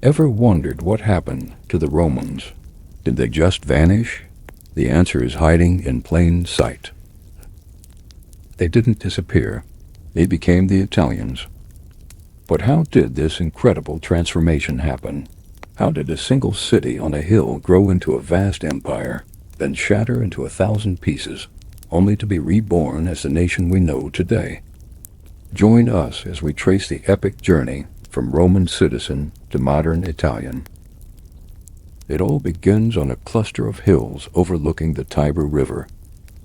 Ever wondered what happened to the Romans? Did they just vanish? The answer is hiding in plain sight. They didn't disappear. They became the Italians. But how did this incredible transformation happen? How did a single city on a hill grow into a vast empire, then shatter into 1,000 pieces, only to be reborn as the nation we know today? Join us as we trace the epic journey from Roman citizen to modern Italian. It all begins on a cluster of hills overlooking the Tiber River.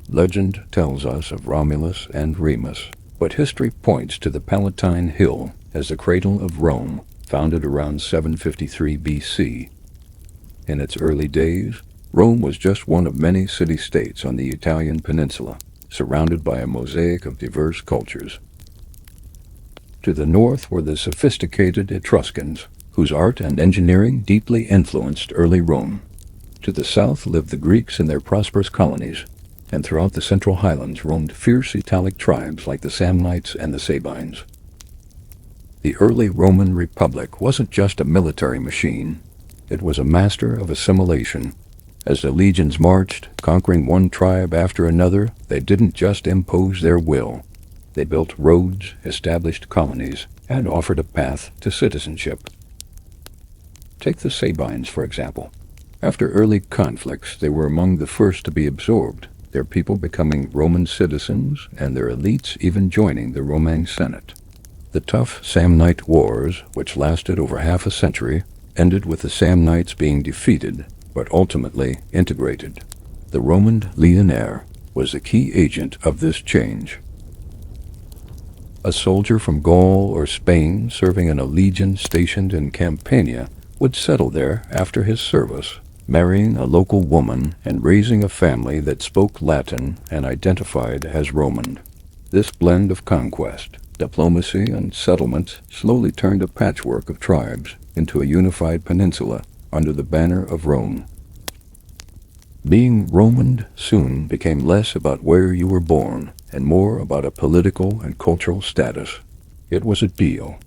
Legend tells us of Romulus and Remus, but history points to the Palatine Hill as the cradle of Rome, founded around 753 BC. In its early days, Rome was just one of many city-states on the Italian peninsula, surrounded by a mosaic of diverse cultures. To the north were the sophisticated Etruscans, whose art and engineering deeply influenced early Rome. To the south lived the Greeks in their prosperous colonies, and throughout the central highlands roamed fierce Italic tribes like the Samnites and the Sabines. The early Roman Republic wasn't just a military machine. It was a master of assimilation. As the legions marched, conquering one tribe after another, they didn't just impose their will. They built roads, established colonies, and offered a path to citizenship. Take the Sabines, for example. After early conflicts, they were among the first to be absorbed, their people becoming Roman citizens and their elites even joining the Roman Senate. The tough Samnite Wars, which lasted over half a century, ended with the Samnites being defeated, but ultimately integrated. The Roman legionnaire was the key agent of this change. A soldier from Gaul or Spain serving in a legion stationed in Campania would settle there after his service, marrying a local woman and raising a family that spoke Latin and identified as Roman. This blend of conquest, diplomacy, and settlement slowly turned a patchwork of tribes into a unified peninsula under the banner of Rome. Being Roman soon became less about where you were born and more about a political and cultural status. It was a deal.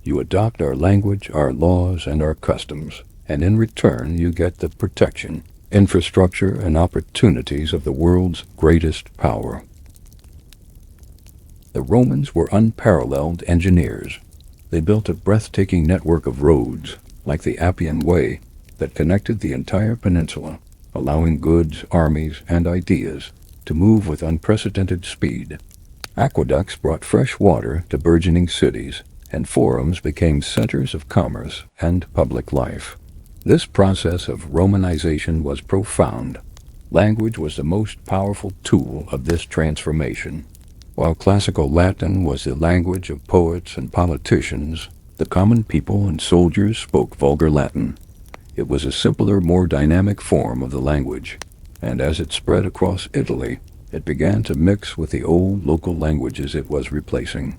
You adopt our language, our laws, and our customs, and in return you get the protection, infrastructure, and opportunities of the world's greatest power. The Romans were unparalleled engineers. They built a breathtaking network of roads, like the Appian Way, that connected the entire peninsula, allowing goods, armies, and ideas to move with unprecedented speed. Aqueducts brought fresh water to burgeoning cities, and forums became centers of commerce and public life. This process of Romanization was profound. Language was the most powerful tool of this transformation. While classical Latin was the language of poets and politicians, the common people and soldiers spoke vulgar Latin. It was a simpler, more dynamic form of the language, and as it spread across Italy, it began to mix with the old local languages it was replacing.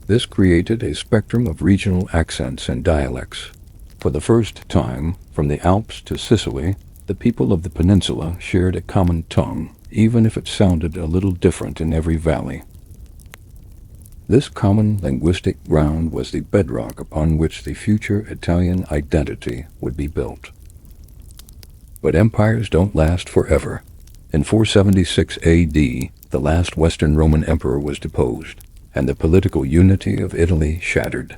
This created a spectrum of regional accents and dialects. For the first time, from the Alps to Sicily, the people of the peninsula shared a common tongue, even if it sounded a little different in every valley. This common linguistic ground was the bedrock upon which the future Italian identity would be built. But empires don't last forever. In 476 AD, the last Western Roman emperor was deposed, and the political unity of Italy shattered.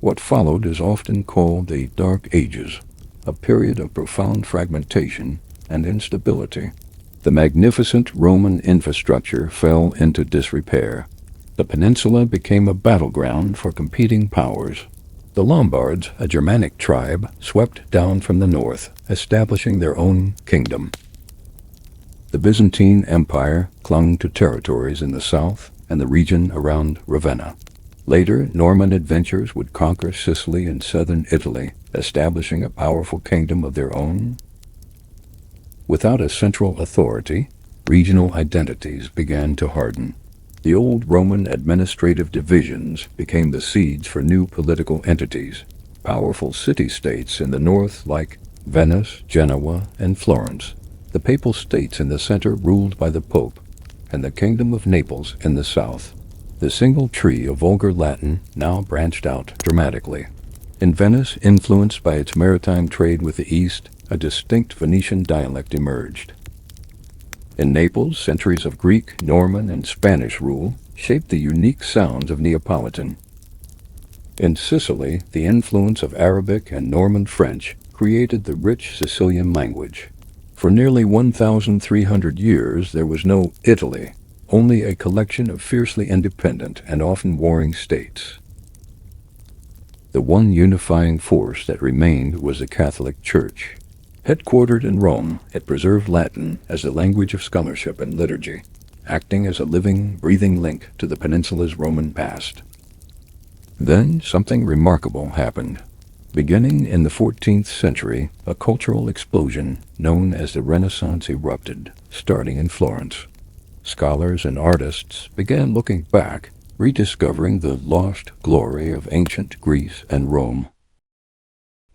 What followed is often called the Dark Ages, a period of profound fragmentation and instability. The magnificent Roman infrastructure fell into disrepair. The peninsula became a battleground for competing powers. The Lombards, a Germanic tribe, swept down from the north, establishing their own kingdom. The Byzantine Empire clung to territories in the south and the region around Ravenna. Later, Norman adventurers would conquer Sicily and southern Italy, establishing a powerful kingdom of their own. Without a central authority, regional identities began to harden. The old Roman administrative divisions became the seeds for new political entities, powerful city-states in the north like Venice, Genoa, and Florence, the papal states in the center ruled by the Pope, and the Kingdom of Naples in the south. The single tree of vulgar Latin now branched out dramatically. In Venice, influenced by its maritime trade with the East, a distinct Venetian dialect emerged. In Naples, centuries of Greek, Norman, and Spanish rule shaped the unique sounds of Neapolitan. In Sicily, the influence of Arabic and Norman French created the rich Sicilian language. For nearly 1,300 years there was no Italy, only a collection of fiercely independent and often warring states. The one unifying force that remained was the Catholic Church. Headquartered in Rome, it preserved Latin as the language of scholarship and liturgy, acting as a living, breathing link to the peninsula's Roman past. Then something remarkable happened. Beginning in the 14th century, a cultural explosion known as the Renaissance erupted, starting in Florence. Scholars and artists began looking back, rediscovering the lost glory of ancient Greece and Rome.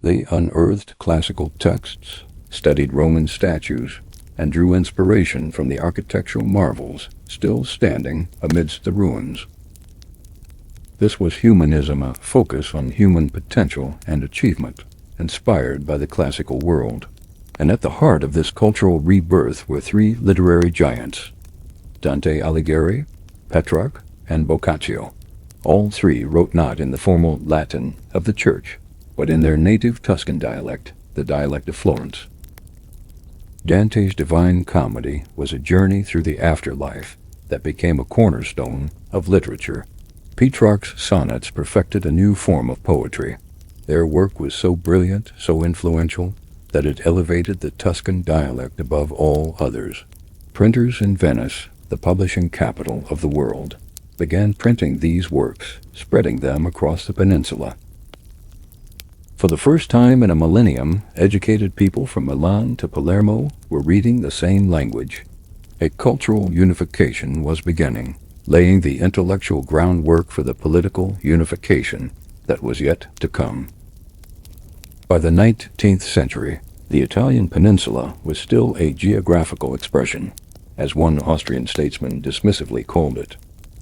They unearthed classical texts, studied Roman statues, and drew inspiration from the architectural marvels still standing amidst the ruins. This was humanism, a focus on human potential and achievement, inspired by the classical world. And at the heart of this cultural rebirth were three literary giants: Dante Alighieri, Petrarch, and Boccaccio. All three wrote not in the formal Latin of the Church, but in their native Tuscan dialect, the dialect of Florence. Dante's Divine Comedy was a journey through the afterlife that became a cornerstone of literature. Petrarch's sonnets perfected a new form of poetry. Their work was so brilliant, so influential, that it elevated the Tuscan dialect above all others. Printers in Venice, the publishing capital of the world, began printing these works, spreading them across the peninsula. For the first time in a millennium, educated people from Milan to Palermo were reading the same language. A cultural unification was beginning, laying the intellectual groundwork for the political unification that was yet to come. By the 19th century, the Italian peninsula was still a geographical expression, as one Austrian statesman dismissively called it.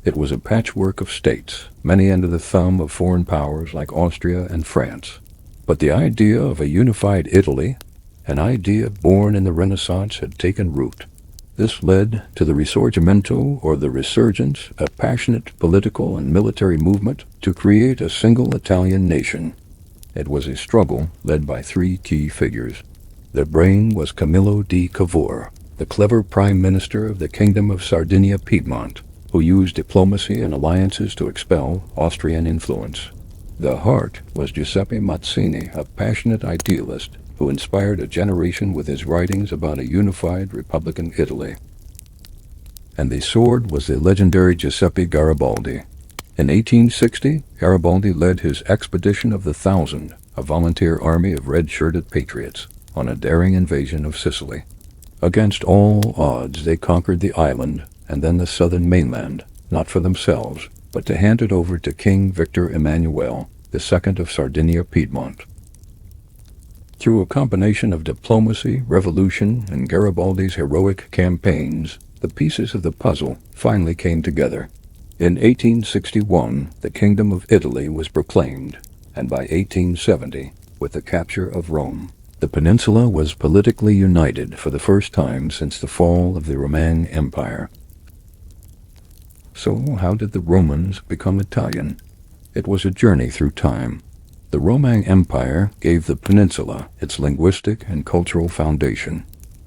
It was a patchwork of states, many under the thumb of foreign powers like Austria and France. But the idea of a unified Italy, an idea born in the Renaissance, had taken root. This led to the Risorgimento, or the Resurgence, a passionate political and military movement to create a single Italian nation. It was a struggle led by three key figures. Their brain was Camillo di Cavour, the clever prime minister of the Kingdom of Sardinia-Piedmont, who used diplomacy and alliances to expel Austrian influence. The heart was Giuseppe Mazzini, a passionate idealist who inspired a generation with his writings about a unified Republican Italy. And the sword was the legendary Giuseppe Garibaldi. In 1860, Garibaldi led his Expedition of the Thousand, a volunteer army of red-shirted patriots, on a daring invasion of Sicily. Against all odds, they conquered the island and then the southern mainland, not for themselves, but to hand it over to King Victor Emmanuel, II of Sardinia-Piedmont. Through a combination of diplomacy, revolution, and Garibaldi's heroic campaigns, the pieces of the puzzle finally came together. In 1861, the Kingdom of Italy was proclaimed, and by 1870, with the capture of Rome, the peninsula was politically united for the first time since the fall of the Roman Empire. So how did the Romans become Italian? It was a journey through time. The Roman Empire gave the peninsula its linguistic and cultural foundation.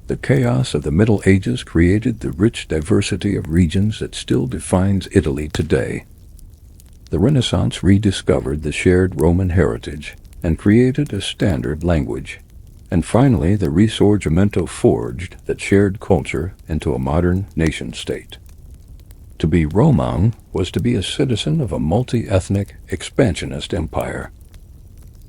The chaos of the Middle Ages created the rich diversity of regions that still defines Italy today. The Renaissance rediscovered the shared Roman heritage and created a standard language. And finally, the Risorgimento forged that shared culture into a modern nation-state. To be Roman was to be a citizen of a multi-ethnic, expansionist empire.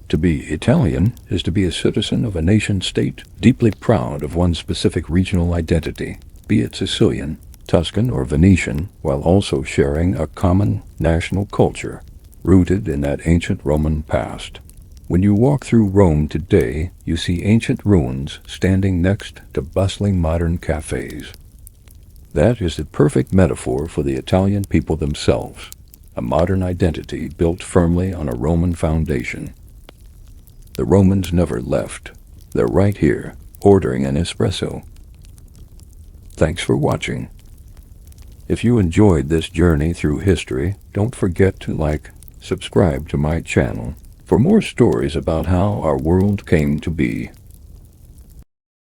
To be Italian is to be a citizen of a nation-state deeply proud of one's specific regional identity, be it Sicilian, Tuscan, or Venetian, while also sharing a common national culture rooted in that ancient Roman past. When you walk through Rome today, you see ancient ruins standing next to bustling modern cafes. That is the perfect metaphor for the Italian people themselves, a modern identity built firmly on a Roman foundation. The Romans never left. They're right here, ordering an espresso. Thanks for watching. If you enjoyed this journey through history, don't forget to subscribe to my channel for more stories about how our world came to be.